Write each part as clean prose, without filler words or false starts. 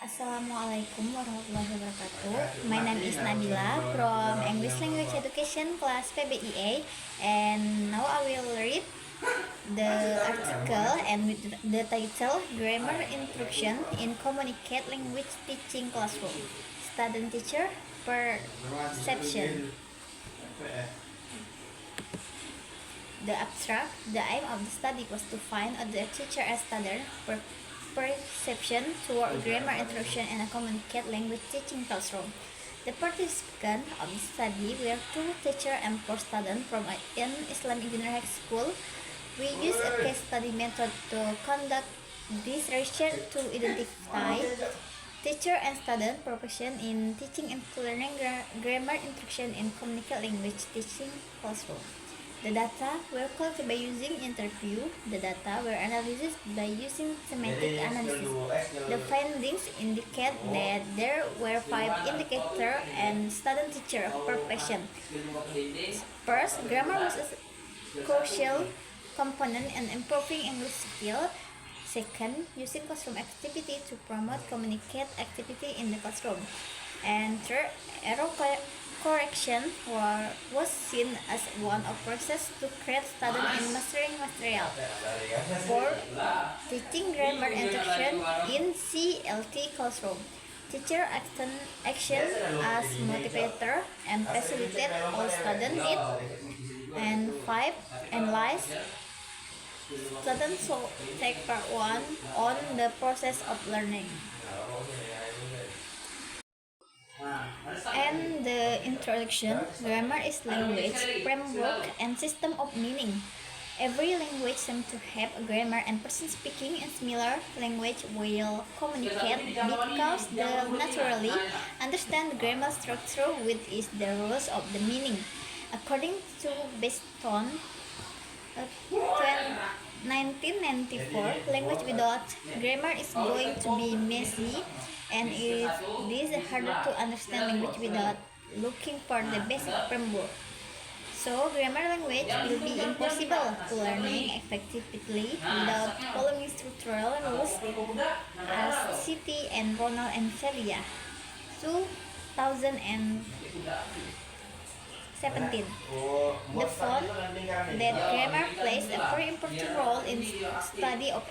Assalamualaikum warahmatullahi wabarakatuh. My name is Nabila from English Language Education class PBIA, and now I will read the article and with the title Grammar Instruction in Communicate Language Teaching Classroom. Student Teacher Perception. The abstract, the aim of the study was to find out the teacher and student perception toward grammar instruction in a communicate language teaching classroom. The participants of the study were two teachers and four students from an Islamic junior high school. We used a case study method to conduct this research to identify teacher and student profession in teaching and learning grammar instruction in communicate language teaching classroom. The data were collected by using interview. The data were analyzed by using semantic analysis. The findings indicate that there were 5 indicators and student-teacher profession. First, grammar was a crucial component in improving English skill. Second, using classroom activity to promote communicate activity in the classroom. And third, error correction was seen as one of process to create student in mastering material. For teaching grammar instruction in CLT classroom, teacher action as motivator and facilitate all student it. And 5, analyze students so take part 1 on the process of learning. And the introduction, grammar is language, framework, and system of meaning. Every language seems to have a grammar, and person speaking in similar language will communicate because they naturally understand the grammar structure with is the rules of the meaning. According to Beston, 1994, language without grammar is going to be messy, and it is harder to understand language without looking for the basic framework. So, grammar language will be impossible to learning effectively without following structural rules, as C.T. and Ronald and Celia, 2017. The found that grammar plays a very important role in study of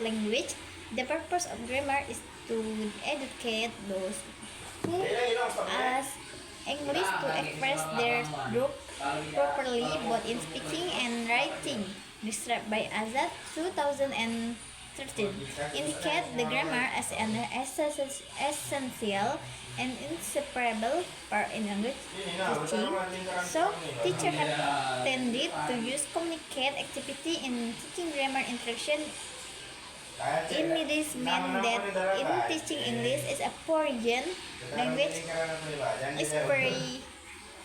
language. The purpose of grammar is to educate those who ask English to express their group properly both in speaking and writing. Described by Azad 2013, indicate the grammar as an essential and inseparable part in language teaching. So, teachers have tended to use communicate activity in teaching grammar instruction. This means that in teaching English as a foreign language,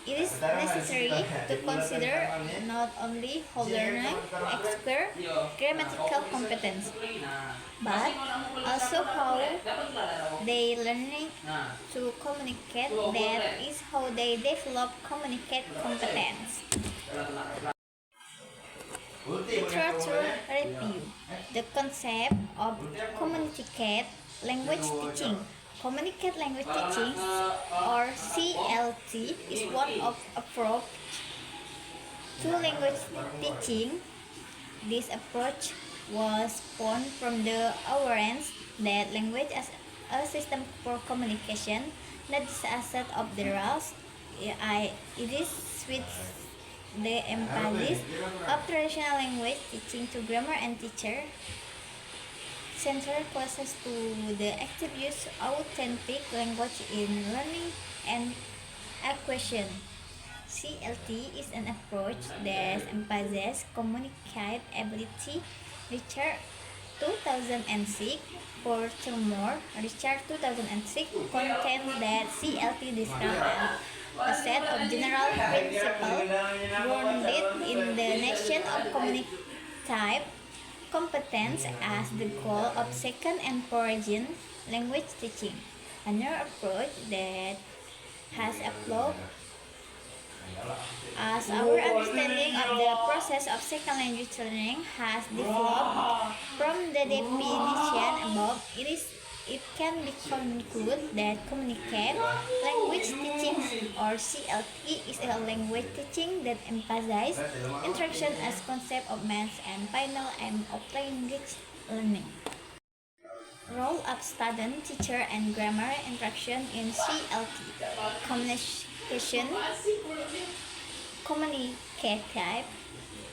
it is necessary to consider not only how learning acquire grammatical competence, but also how they learning to communicate. That is how they develop communicate competence. Literature review. The concept of communicate language teaching. Communicate language teaching, or CLT, is one of approach to language teaching. This approach was born from the awareness that language as a system for communication, not just a set of the rules. It is with the emphasis of traditional language teaching to grammar and teacher centered classes to the active use of authentic language in learning and acquisition. CLT is an approach that emphasizes communicate ability. Richard 2006. Furthermore, Richard 2006 contends that CLT describes a set of general principles grounded in the notion of communicative competence as the goal of second and foreign language teaching. Another approach that has applied as our understanding of the process of second language learning has developed from the definition above. It is it can be concluded that communicate language teaching or CLT is a language teaching that emphasizes interaction as concept of means and final aim of language learning. Role of student, teacher, and grammar interaction in CLT. Communication, communicative,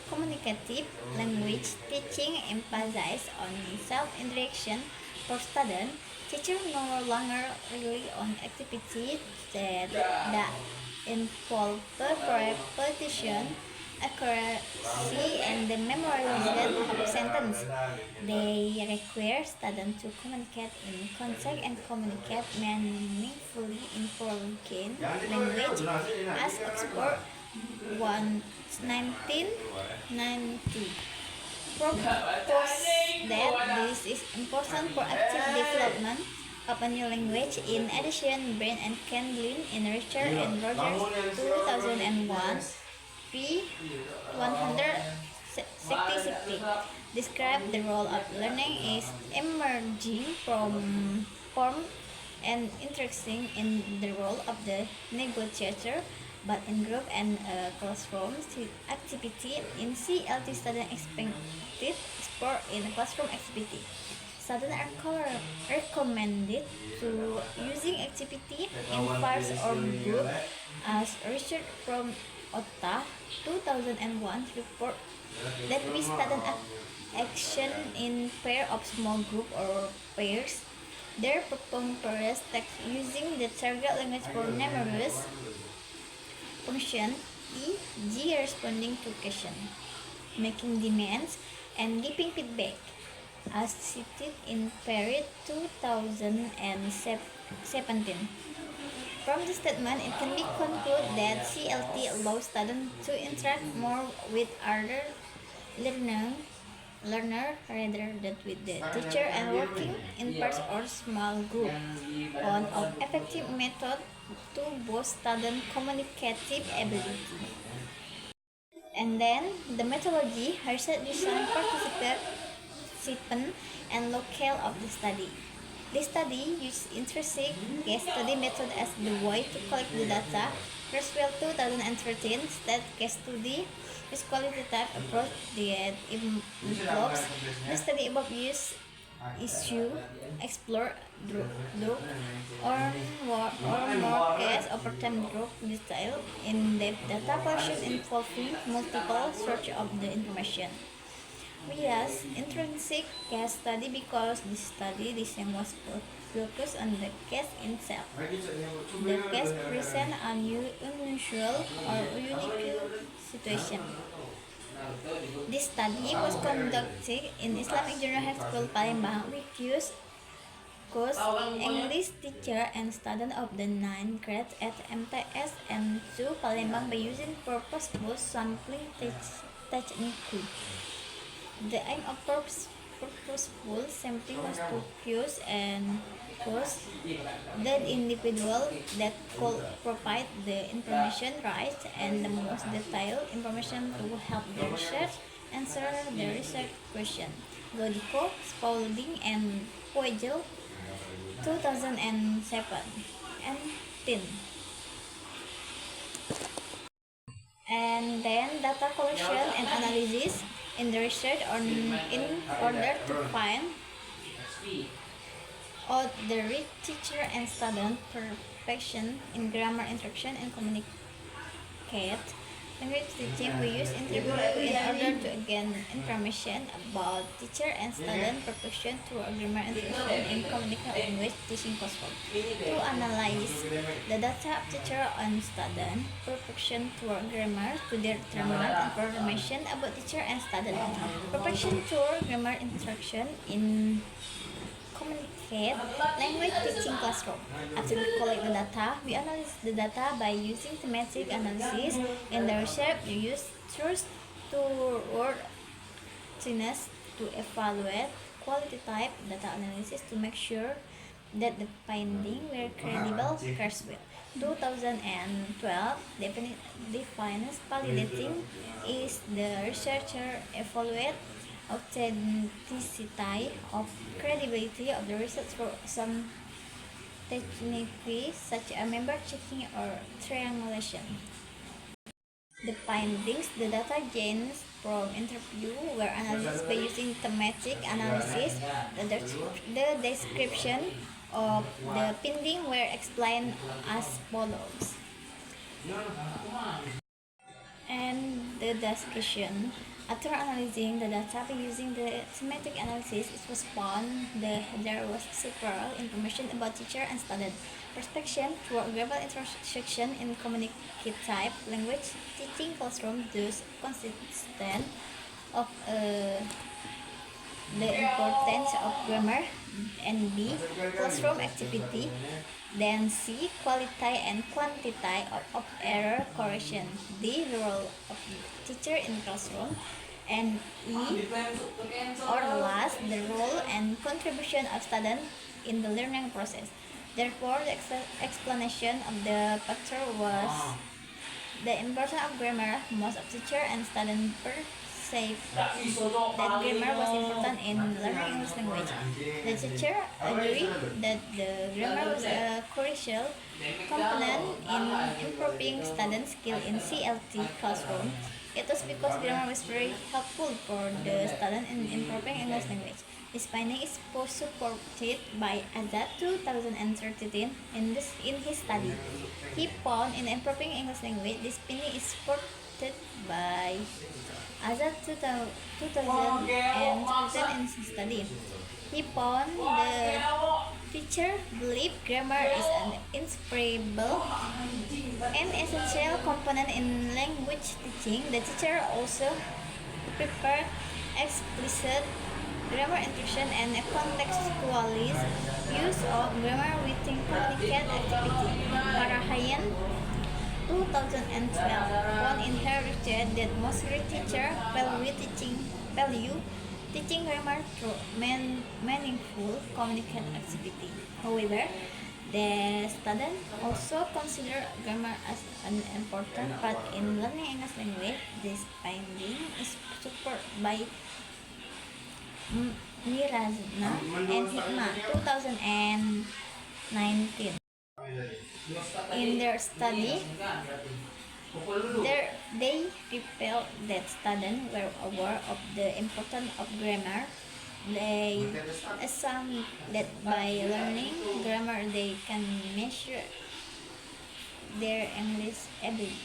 communicative language teaching emphasizes on self-interaction for students. Teachers no longer rely on activities that involve repetition, accuracy, and the memorization of sentence. They require students to communicate in context and communicate meaningfully in foreign language, as Oxford 1990 proposed that this is important for active development of a new language. In addition, Brain and Candlin in Richard and Rogers 2001 p. 160 describe the role of learning is emerging from form and interesting in the role of the negotiator, but in group and classroom activity. In CLT, students expected sport in classroom activity. Students are recommended to using activity in pairs or group, as research from OTA 2001 report that we student action in pair of small group or pairs. Their perform pairs text using the target language for numerous function, e.g. responding to question, making demands, and giving feedback, as cited in period 2017. From the statement, it can be concluded that CLT allows students to interact more with other learner rather than with the teacher, and working in pairs or small group. One of effective method to boost student communicative ability. And then the methodology, research design, participant, and locale of the study. This study used intrinsic case study method as the way to collect the data. Creswell 2013 state case study is qualitative approach that involves the study above use issue, explore group or more case over time group detail in-depth data collection involving multiple sources of the information. We use intrinsic case study because the study design was focused on the case itself. The case presents an unusual or unique situation. This study was conducted in Islamic Junior High School Palembang, which used English teacher and student of the 9th grade at MTS and 2 Palembang by using purposeful sampling technique. The aim of purposeful sampling was to choose and choose the individual that could provide the information right and the most detailed information to help the research answer the research question. Godico, Spaulding, and Poegel 2007 and 10. And then data collection and analysis in the research in order to find out the read teacher and student perfection in grammar interaction and communicate language teaching. We use interview in order to gain information about teacher and student perfection through grammar interaction and communicate language teaching classroom. To analyze the data of teacher and student perfection through grammar to determine information about teacher and student perfection through grammar interaction in communicate language teaching classroom. After we collect the data, we analyze the data by using thematic analysis. In the research, we use truth to word truthiness to evaluate qualitative data analysis to make sure that the findings were credible. Creswell 2012 defines validating is the researcher evaluate authenticity of credibility of the results for some techniques such as member checking or triangulation. The findings, the data gained from interview were analyzed by using thematic analysis. The description of the finding were explained as follows. And the discussion. After analyzing the data by using the thematic analysis, it was found that there was several information about teacher and student perception through verbal instruction in communicative language teaching classroom, thus consistent of the importance of grammar, and B, classroom activity, then C, quality and quantity of error correction, D, the role of teacher in classroom, and E, or last, the role and contribution of student in the learning process. Therefore, the explanation of the factor was the importance of grammar. Most of teacher and student perceive that grammar was important in learning English language. The teacher agreed that the grammar was a crucial component in improving student skill in CLT classroom. It was because grammar was very helpful for the student in improving English language. This finding is supported by Azad 2013 in his study. He found in improving English language, this finding is supported by Azad 2013 in his study. He found the teacher believed grammar is an inseparable and essential component in language teaching. The teacher also prepared explicit grammar instruction and contextualized use of grammar within communicative activity. Parahayan 2012 found in her research that most great teachers value teaching grammar through meaningful communicative activity. However, the student also consider grammar as an important part in learning English language. This finding is supported by Mirazna and Hikmah 2019. In their study, they revealed that students were aware of the importance of grammar. They assumed that by learning grammar they can measure their English ability.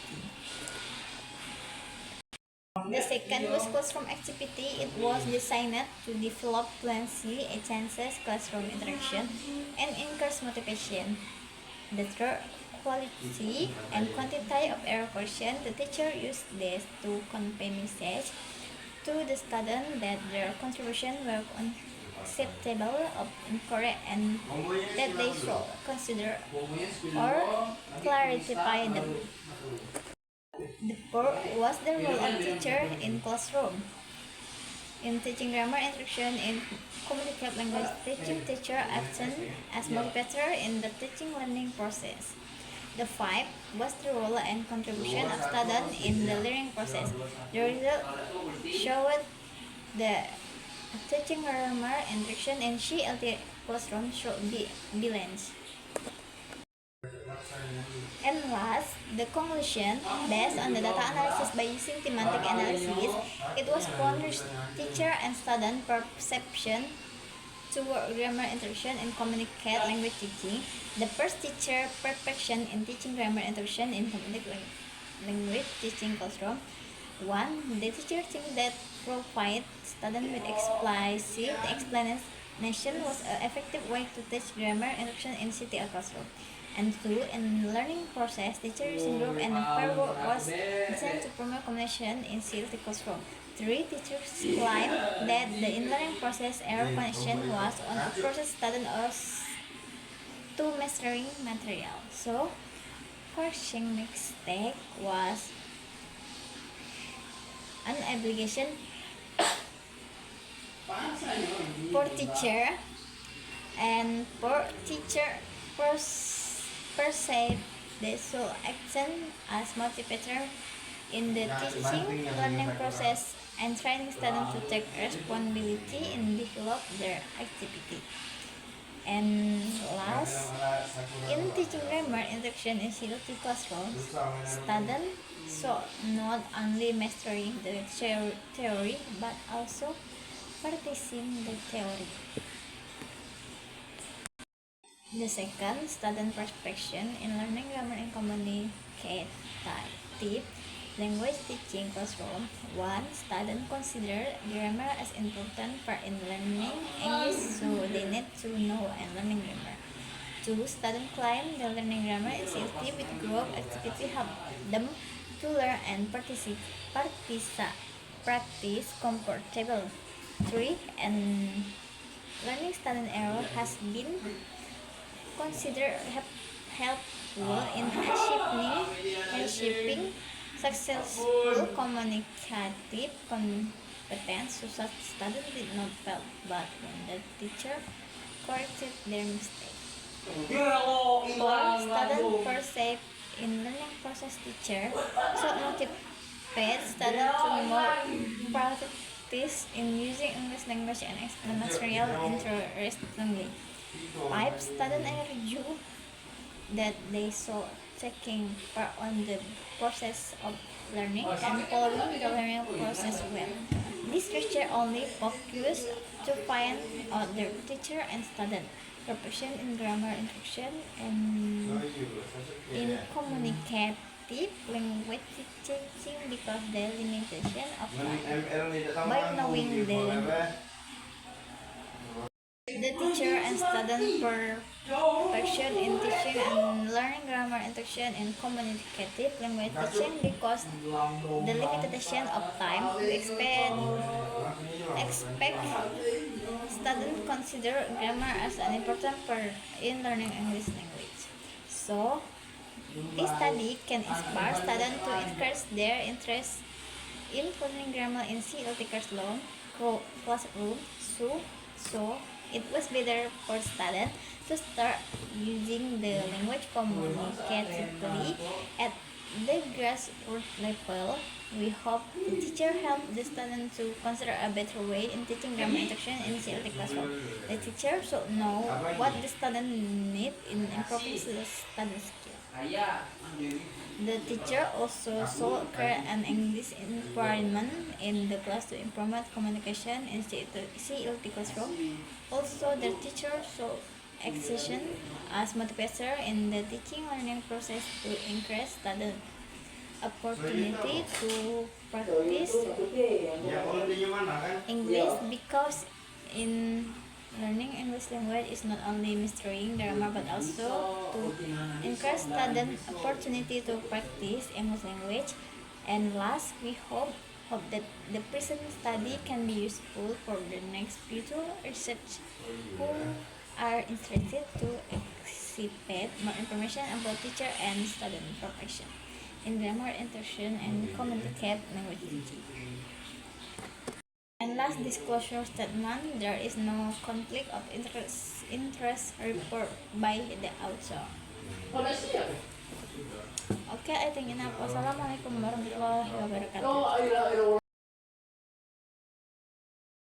The second was classroom activity. It was designed to develop fluency, enhances classroom interaction, and encourage motivation. The third, quality and quantity of error correction. The teacher used this to convey message to the student that their contributions were acceptable or incorrect and that they should consider or clarify them. The fourth was the role of teacher in classroom. In teaching grammar instruction in communicative language teacher acted as motivator in the teaching learning process. The fifth was the role and contribution of students in the learning process. The result showed that teaching grammar instruction in CLT classroom should be balanced. And last, the conclusion, based on the data analysis by using thematic analysis, it was found teacher and student perception toward grammar instruction and communicate language teaching. The first teacher perfection in teaching grammar instruction in communicate language teaching classroom. 1. The teacher thinks that provide student with explicit explanation was an effective way to teach grammar instruction in CTL classroom. And 2. In the learning process, teacher using group and pair work was designed to promote communication in CLT classroom. 3. Teachers claim that the in-learning process error connection was on a process student to mastering material. So, correction mistake was an obligation for teacher, and for teacher perceive the soul action as motivator in the teaching learning process and training students to take responsibility and develop their activity. And last, in teaching grammar instruction in CLT classrooms, students should not only mastering the theory but also practicing the theory. The second, student perspective in learning grammar and communicative language teaching classroom. 1. Students consider grammar as important part in learning English, so they need to know and learning grammar. 2. Students claim the learning grammar is easy with group activity help them to learn and practice comfortable. 3. And learning student error has been considered helpful in achieving successful communicative competence. So such students did not fail, but when the teacher corrected their mistake. 4. Student perceive in learning process teacher should motivate students to more practice in using English language and explain material interestingly. 5. Students argue that they saw taking part on the process of learning and following the learning process well. This research only focus to find out their teacher and student preparation in grammar instruction and in communicative language teaching because the limitation of time. By knowing the teacher and student perfection in teaching and learning grammar instruction and communicative language teaching because the limitation of time, we expect students consider grammar as an important part in learning English language. So, this study can inspire students to increase their interest in learning grammar in CLT classroom. So it was better for students to start using the language communicatively at the grassroots level. We hope the teacher help the student to consider a better way in teaching grammar instruction in CLT classroom. The teacher should know what the student need in improving the study skill. The teacher also should create an English environment in the class to improve communication in CLT classroom. Also, the teacher should exercise as motivator in the teaching learning process to increase student opportunity to practice English because in learning English language is not only mastering grammar but also to increase student opportunity to practice English language. And last, we hope that the present study can be useful for the next future research who are interested to exhibit more information about teacher and student profession in grammar instruction and communicative language teaching. And last disclosure statement, there is no conflict of interest report by the author. Okay, I think enough. Wassalamualaikum warahmatullahi wabarakatuh.